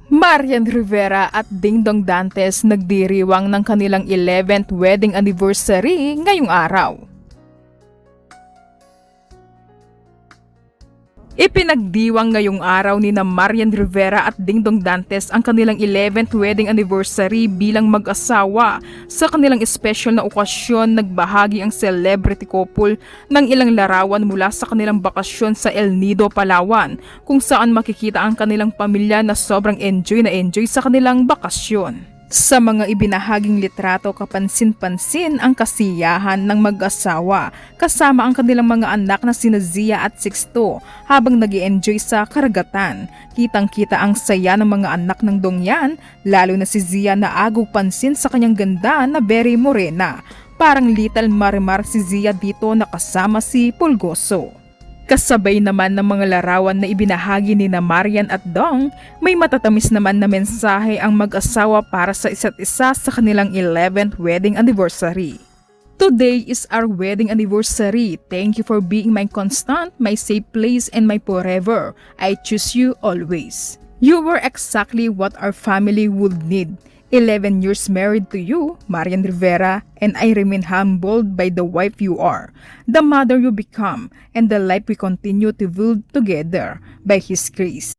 Marian Rivera at Dingdong Dantes nagdiriwang ng kanilang 11th wedding anniversary ngayong araw. Ipinagdiwang ngayong araw ni Marian Rivera at Dingdong Dantes ang kanilang 11th wedding anniversary bilang mag-asawa. Sa kanilang special na okasyon, nagbahagi ang celebrity couple ng ilang larawan mula sa kanilang bakasyon sa El Nido, Palawan, kung saan makikita ang kanilang pamilya na sobrang enjoy sa kanilang bakasyon. Sa mga ibinahaging litrato, kapansin-pansin ang kasiyahan ng mag-asawa kasama ang kanilang mga anak na sina Zia at Sixto habang nag-i-enjoy sa karagatan. Kitang-kita ang saya ng mga anak ng Dongyan, lalo na si Zia na agog pansin sa kanyang ganda na very morena. Parang Little Marimar si Zia dito na kasama si Pulgoso. Kasabay naman ng mga larawan na ibinahagi ni Marian at Dong, may matatamis naman na mensahe ang mag-asawa para sa isa't isa sa kanilang 11th wedding anniversary. Today is our wedding anniversary. Thank you for being my constant, my safe place, and my forever. I choose you always. You were exactly what our family would need. 11 years married to you, Marian Rivera, and I remain humbled by the wife you are, the mother you become, and the life we continue to build together by His grace.